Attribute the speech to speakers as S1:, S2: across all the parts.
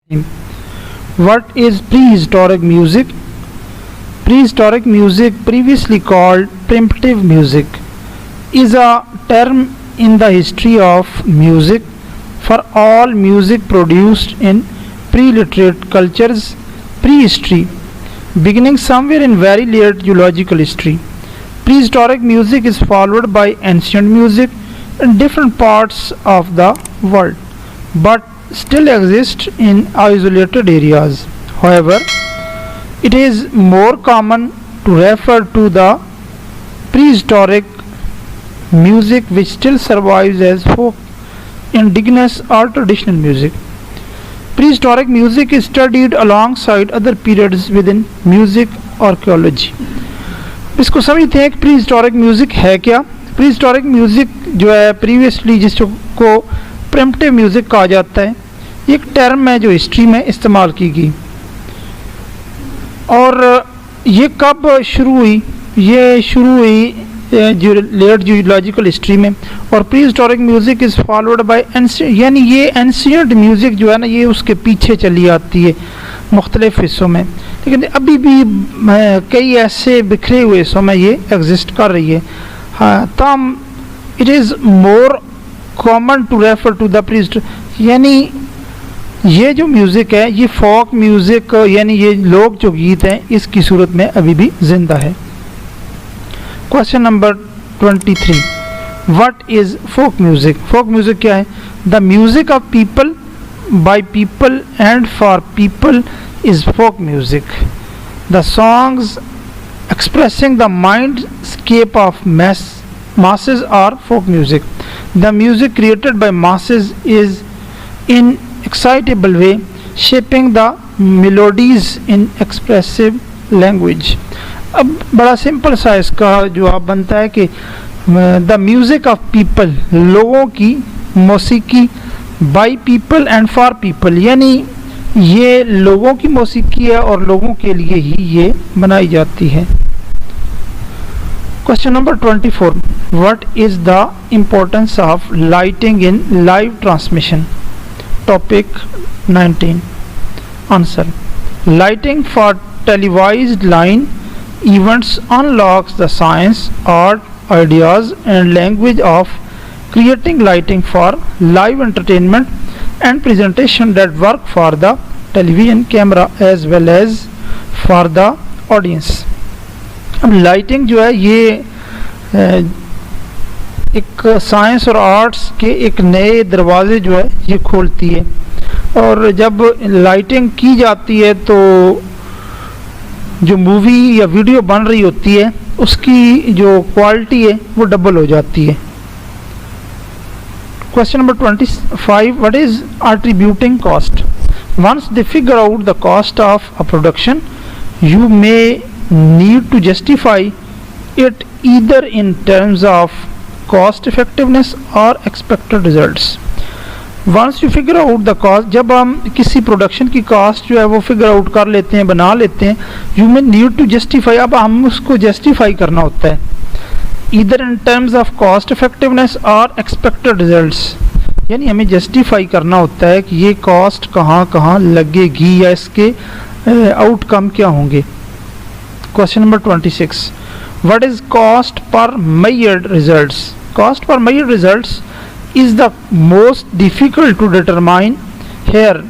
S1: What is prehistoric music? Prehistoric music, previously called primitive music, is a term in the history of music for all music produced in pre-literate cultures, prehistory, beginning somewhere in very late geological history. Prehistoric music is followed by ancient music in different parts of the world, but still exists in isolated areas. However, it is more common to refer to the prehistoric music which still survives as folk, indigenous or traditional music. Prehistoric music is studied alongside other periods within music archaeology. इसको समझते हैं कि pre historic music है क्या। Pre historic music जो है previously जिसको primitive music कहा जाता है, एक टर्म है जो हिस्ट्री में इस्तेमाल की गई। और ये कब शुरू हुई? ये शुरू हुई लेट जियोलॉजिकल हिस्ट्री में। और pre historic music is followed by यानी ये एंशियंट म्यूज़िक जो है ना, ये उसके पीछे चली आती है मुख्तलिफ़ हिस्सों में, लेकिन अभी भी कई ऐसे बिखरे हुए हिस्सों में ये एग्जिस्ट कर रही है। हाँ, तम it is more common to refer to the pre, यानी ये जो म्यूज़िक है ये फोक म्यूज़िक, यानी ये लोग जो गीत हैं इसकी सूरत में अभी भी ज़िंदा है। Question number 23, what is folk music? Folk music क्या है? The music of people by people and for people is folk music. The songs expressing the mindscape of masses are folk music. The music created by masses is in excitable way shaping the melodies in expressive language. अब बड़ा simple सा इसका जवाब बनता है कि the music of people, लोगों की मौसीकी, by people and for people, यानी ये लोगों की मौसीकी है और लोगों के लिए ही ये बनाई जाती है। Question number 24, what is the importance of lighting in live transmission? Topic 19, answer, lighting for televised line events unlocks the science, art, ideas and language of creating lighting for live entertainment and presentation that work for the television camera as well as for the audience. अब lighting जो है ये एक science और arts के एक नए दरवाजे जो है ये खोलती है। और जब लाइटिंग की जाती है तो जो मूवी या वीडियो बन रही होती है उसकी जो क्वालिटी है वो डबल हो जाती है। Question number 25, what is attributing cost? Once they figure out the cost of a production, you may need to justify it either in terms of cost effectiveness or expected results. Once you figure out the cost, जब हम किसी production की cost जो है वो figure out कर लेते हैं, बना लेते हैं, you may need to justify, अब हम उसको जस्टिफाई करना होता है either in terms of cost effectiveness or expected results, यानी हमें जस्टिफाई करना होता है कि ये कॉस्ट कहाँ कहाँ लगेगी या इसके आउटकम क्या होंगे। Question number 26, what is cost per measured results? Cost per measured results is the most difficult to determine. Here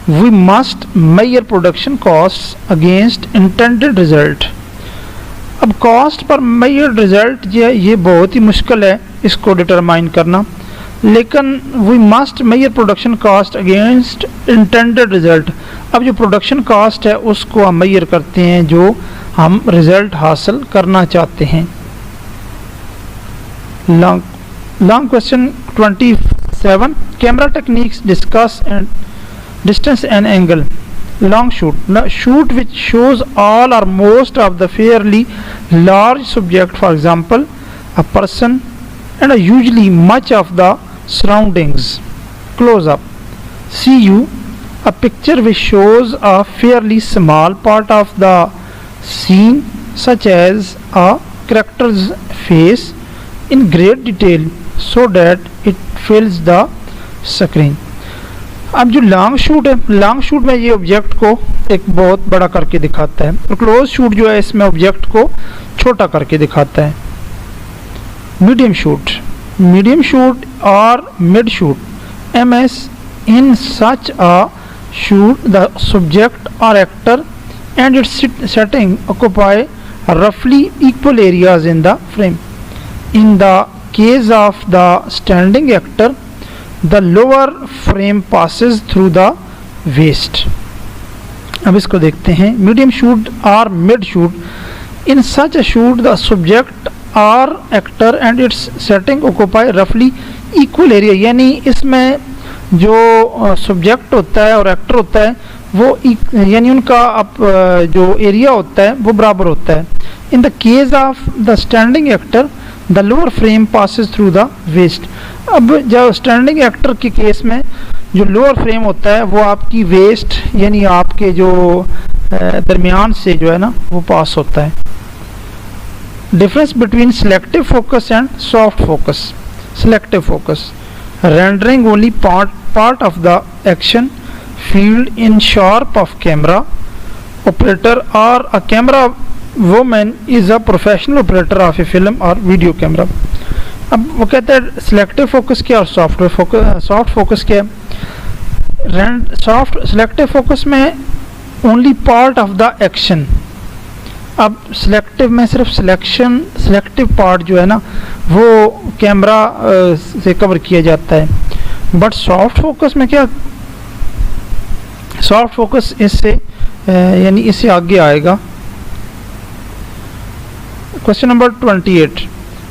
S1: we must measure production costs against intended result. अब कॉस्ट पर मेजर्ड रिजल्ट जो है ये बहुत ही मुश्किल है इसको determine करना, लेकिन we must measure production cost against intended result. अब जो प्रोडक्शन कॉस्ट है उसको हम मेजर करते हैं जो हम रिजल्ट हासिल करना चाहते हैं। Long question 27, camera techniques discuss and distance and angle. Long shoot, shoot which shows all or most of the fairly large subject, for example a person, and usually much of the surroundings. Close up, CU, a picture which shows a fairly small part of the scene such as a character's face in great detail so that it fills the screen. अब जो long shoot है, long shoot में ये object को एक बहुत बड़ा करके दिखाता है, और क्लोज शूट जो है इसमें ऑब्जेक्ट को छोटा करके दिखाता है। मीडियम शूट और mid shoot MS in such a shoot the subject or actor and its setting occupy roughly equal areas in the frame. In the case of the standing actor, the lower frame passes through the waist. अब इसको देखते हैं। Medium shoot और mid shoot, in such a shoot the subject और actor and its setting occupy रफली equal area, यानी इसमें जो सब्जेक्ट होता है और एक्टर होता है वो यानी उनका जो एरिया होता है वो बराबर होता है। In the case of the standing actor the lower frame passes through the waist. अब जब स्टैंडिंग एक्टर के केस में जो लोअर फ्रेम होता है वो आपकी वेस्ट यानी आपके जो दरमियान से जो है ना वो पास होता है। Difference between selective focus and soft focus. Selective focus rendering only part of the action field in sharp of camera operator or a camera woman is a professional operator of a film or video camera. अब वो कहते हैं selective focus क्या और soft focus क्या है। Selective focus में only part of the action. अब सिलेक्टिव में सिर्फ सिलेक्टिव पार्ट जो है ना वो कैमरा से कवर किया जाता है। बट सॉफ्ट फोकस में क्या, सॉफ्ट फोकस इससे यानी इससे आगे आएगा। Question number 28,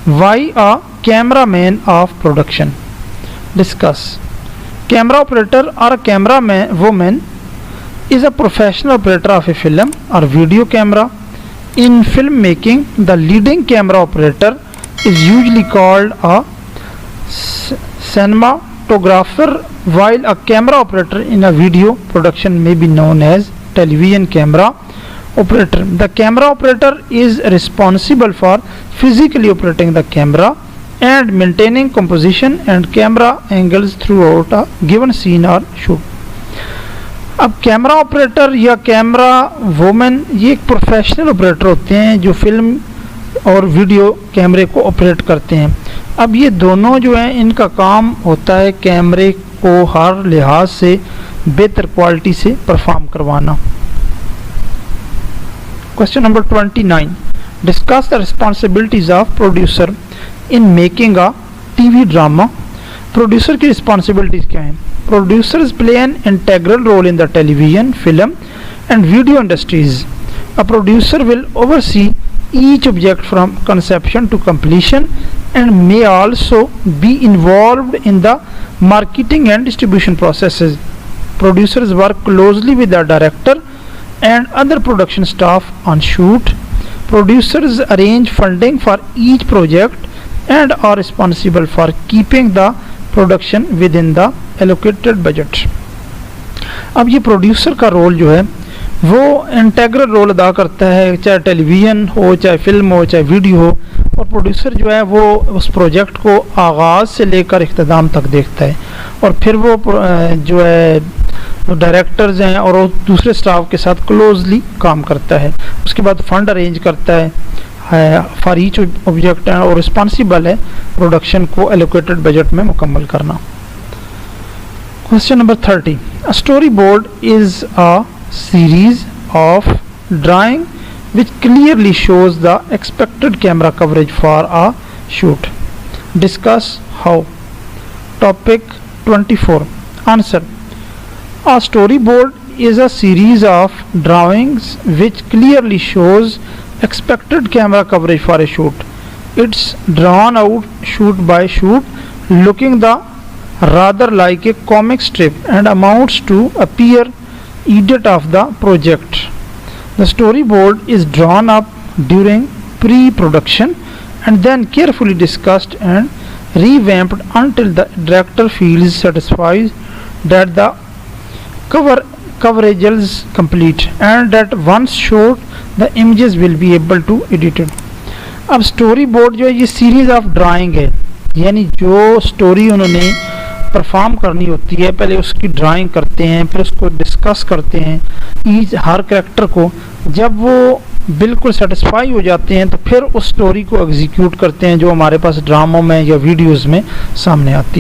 S1: why a camera man of production. Discuss. Camera operator और camera man women is a professional operator of a film और video camera. In filmmaking, the leading camera operator is usually called a cinematographer, while a camera operator in a video production may be known as television camera operator. The camera operator is responsible for physically operating the camera and maintaining composition and camera angles throughout a given scene or shoot. अब camera operator या camera women ये एक professional operator होते हैं जो film और video कैमरे को ऑपरेट करते हैं। अब ये दोनों जो हैं इनका काम होता है कैमरे को हर लिहाज से बेहतर क्वालिटी से परफॉर्म करवाना। Question number 29, discuss the responsibilities of producer in making a TV drama. Producer की रिस्पॉन्सिबिलिटीज क्या हैं? Producers play an integral role in the television, film and video industries. A producer will oversee each object from conception to completion and may also be involved in the marketing and distribution processes. Producers work closely with the director and other production staff on shoot. Producers arrange funding for each project and are responsible for keeping the production with in the allocated budget. अब ये producer का role जो है वो integral role अदा करता है, चाहे टेलीविज़न हो, चाहे फिल्म हो, चाहे वीडियो हो। और प्रोड्यूसर जो है वो उस प्रोजेक्ट को आगाज़ से लेकर इख्तिताम तक देखता है और फिर वो जो है डायरेक्टर्स हैं और वो दूसरे स्टाफ के साथ क्लोजली काम करता है। उसके बाद फंड अरेंज करता है फॉर ईच ऑब्जेक्ट और रिस्पॉन्सिबल है प्रोडक्शन को एलोकेटेड बजट में मुकम्मल करना। Question number 30, a story board is a series of drawing which clearly shows the expected camera coverage for a shoot. Discuss how. Topic 24, answer. A story board is a series of drawings which clearly shows expected camera coverage for a shoot. It's drawn out shoot by shoot, looking the rather like a comic strip and amounts to appear edit of the project. The storyboard is drawn up during pre-production and then carefully discussed and revamped until the director feels satisfied that the coverage is complete and that once shot the images will be able to edit it. अब story board जो है ये series of drawing है, यानी जो story उन्होंने perform करनी होती है, पहले उसकी ड्राइंग करते हैं, फिर उसको डिस्कस करते हैं हर कैरेक्टर को। जब वो बिल्कुल सेटिस्फाई हो जाते हैं तो फिर उस स्टोरी को एग्जीक्यूट करते हैं जो हमारे पास ड्रामों में या वीडियोस में सामने आती है।